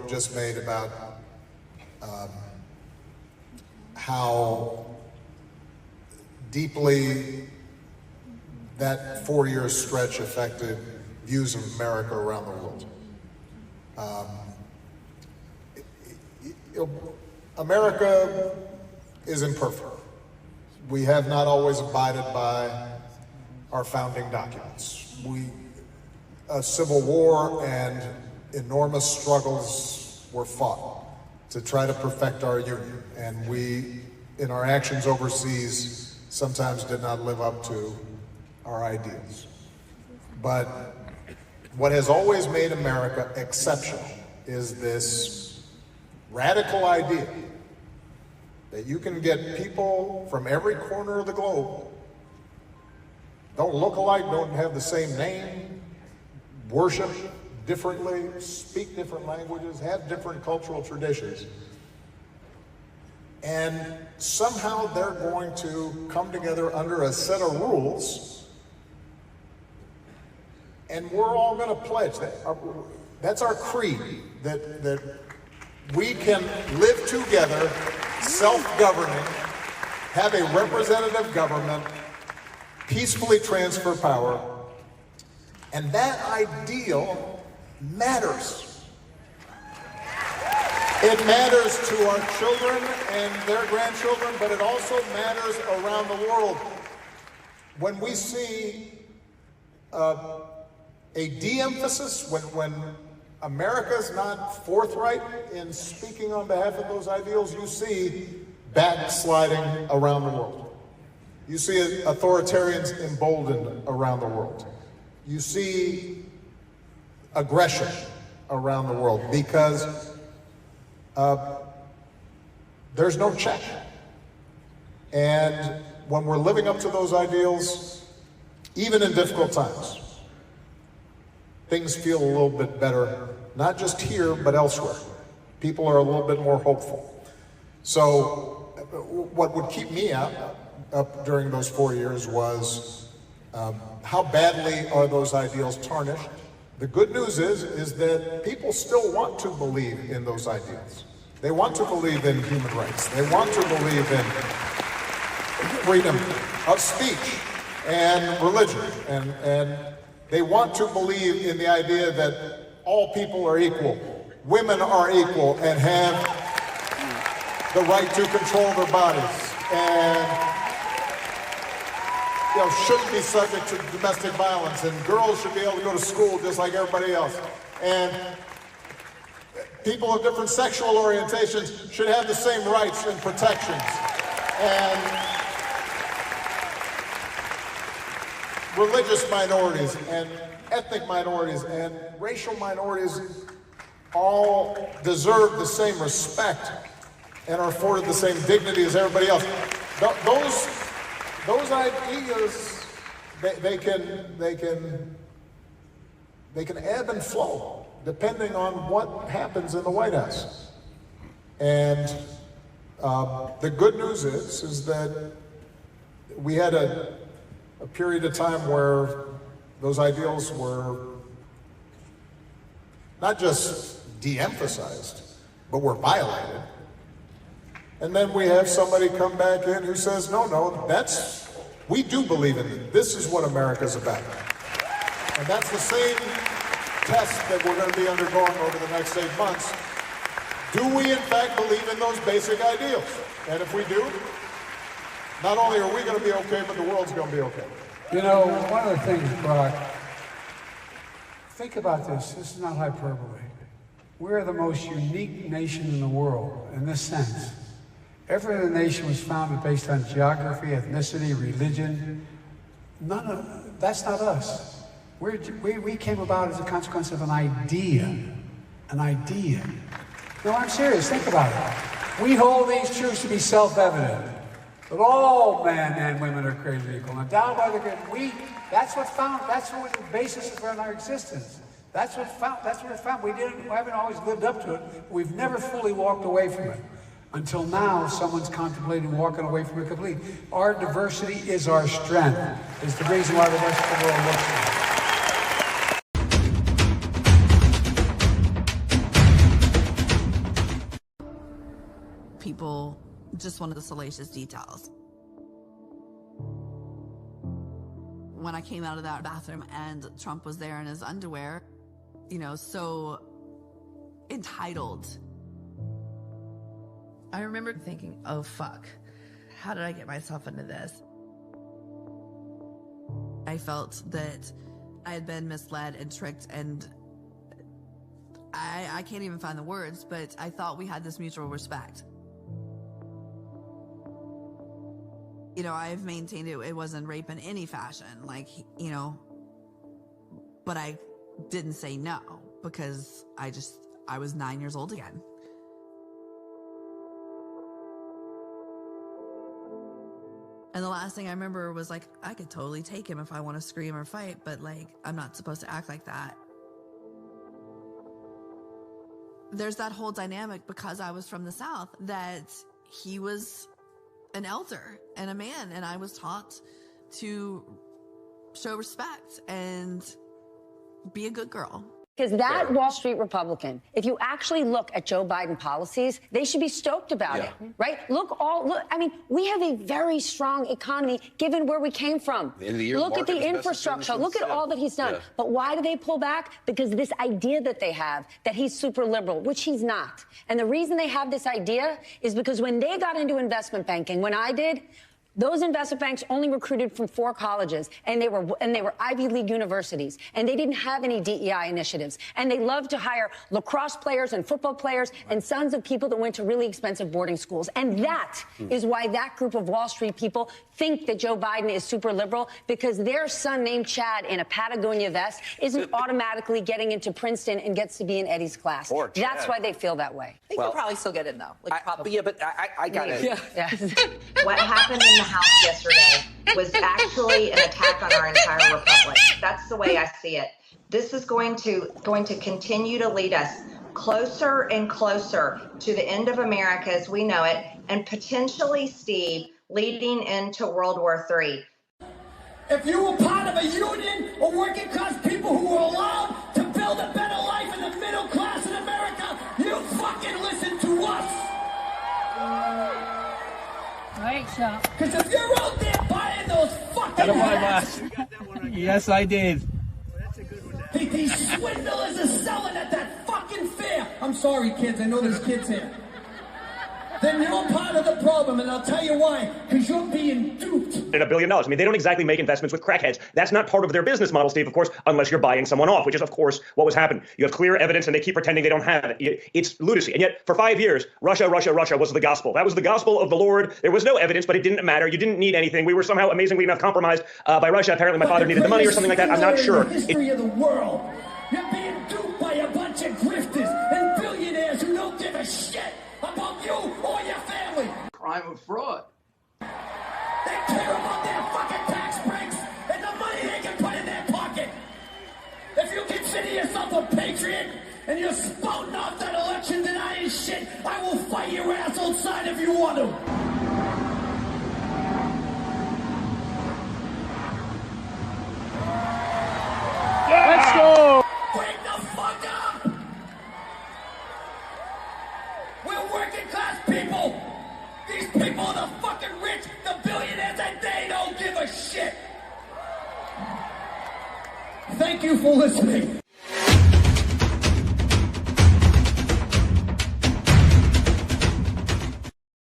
just made about how deeply that 4-year stretch affected views of America around the world. America is imperfect. We have not always abided by our founding documents. A civil war and enormous struggles were fought to try to perfect our union, and we, in our actions overseas, sometimes did not live up to our ideals. But what has always made America exceptional is this radical idea that you can get people from every corner of the globe, don't look alike, don't have the same name, worship differently, speak different languages, have different cultural traditions, and somehow they're going to come together under a set of rules, and we're all going to pledge that. That's our creed, that we can live together, self-governing, have a representative government, peacefully transfer power, and that ideal matters. It matters to our children and their grandchildren, but it also matters around the world. When we see a de-emphasis, when America's not forthright in speaking on behalf of those ideals, you see backsliding around the world. You see authoritarians emboldened around the world. You see aggression around the world because there's no check. And when we're living up to those ideals, even in difficult times, things feel a little bit better, not just here, but elsewhere. People are a little bit more hopeful. So what would keep me up during those 4 years was how badly are those ideals tarnished. The good news is that people still want to believe in those ideals. They want to believe in human rights. They want to believe in freedom of speech and religion. And they want to believe in the idea that all people are equal. Women are equal and have the right to control their bodies. And shouldn't be subject to domestic violence, and girls should be able to go to school just like everybody else. And people of different sexual orientations should have the same rights and protections. And religious minorities and ethnic minorities and racial minorities all deserve the same respect and are afforded the same dignity as everybody else. Those ideas, they can ebb and flow depending on what happens in the White House. And the good news is that we had a period of time where those ideals were not just de-emphasized, but were violated. And then we have somebody come back in who says, no, we do believe in it. This is what America's about. And that's the same test that we're going to be undergoing over the next 8 months. Do we in fact believe in those basic ideals? And if we do, not only are we going to be okay, but the world's going to be okay. You know, one of the things, Brock, think about this. This is not hyperbole. We're the most unique nation in the world in this sense. Every other nation was founded based on geography, ethnicity, religion. That's not us. We came about as a consequence of an idea. An idea. No, I'm serious. Think about it. We hold these truths to be self-evident. That all men and women are created equal. And down by the good, that's what the basis for our existence. That's what it found. We haven't always lived up to it. We've never fully walked away from it. Until now, someone's contemplating walking away from it completely. Our diversity is our strength. It's the reason why the rest of the world looks at us. people just wanted the salacious details. When I came out of that bathroom and Trump was there in his underwear, you know, so entitled. I remember thinking, oh fuck, how did I get myself into this? I felt that I had been misled and tricked, and I can't even find the words, but I thought we had this mutual respect. You know, I've maintained it wasn't rape in any fashion, like, you know, but I didn't say no because I was 9 years old again. And the last thing I remember was like, I could totally take him if I want to scream or fight, but like, I'm not supposed to act like that. There's that whole dynamic because I was from the South that he was an elder and a man, and I was taught to show respect and be a good girl. Because that Wall Street Republican, if you actually look at Joe Biden policies, they should be stoked about it, right? Look, I mean, we have a very strong economy given where we came from. Look at the infrastructure. Look at all that he's done. But why do they pull back? Because this idea that they have that he's super liberal, which he's not. And the reason they have this idea is because when they got into investment banking, when I did, those investment banks only recruited from 4 colleges, and they were Ivy League universities, and they didn't have any DEI initiatives. And they loved to hire lacrosse players and football players and sons of people that went to really expensive boarding schools. And that is why that group of Wall Street people think that Joe Biden is super liberal, because their son named Chad in a Patagonia vest isn't automatically getting into Princeton and gets to be in Eddie's class. That's why they feel that way. They could probably still get in, though. Like, probably. But I got it. Yeah. What happened in the House yesterday was actually an attack on our entire republic. That's the way I see it. This is going to continue to lead us closer and closer to the end of America as we know it, and potentially, Steve, leading into World War III. If you were part of a union of working class people who were allowed to build a better life in the middle class in America, you fucking listen to us. Right, so. Because if you're out there buying those fucking hats, Yes, I did. these swindlers are selling at that fucking fair. I'm sorry, kids. I know there's kids here. Then you're part of the problem, and I'll tell you why. Because you're being duped. And $1 billion. I mean, they don't exactly make investments with crackheads. That's not part of their business model, Steve, of course, unless you're buying someone off, which is, of course, what was happening. You have clear evidence, and they keep pretending they don't have it. It's lunacy. And yet, for 5 years, Russia was the gospel. That was the gospel of the Lord. There was no evidence, but it didn't matter. You didn't need anything. We were somehow amazingly enough compromised by Russia. Apparently, my father needed the money or something like that. I'm not sure. In the history of the world, you're being duped by a bunch of grifters and billionaires who don't give a shit about you or your family. Crime of fraud. They care about their fucking tax breaks and the money they can put in their pocket. If you consider yourself a patriot and you're spouting off that election denying shit, I will fight your ass outside if you want to. Let's go! Wake the fuck up! We're working class people! These people are the fucking rich, the billionaires, and they don't give a shit! Thank you for listening.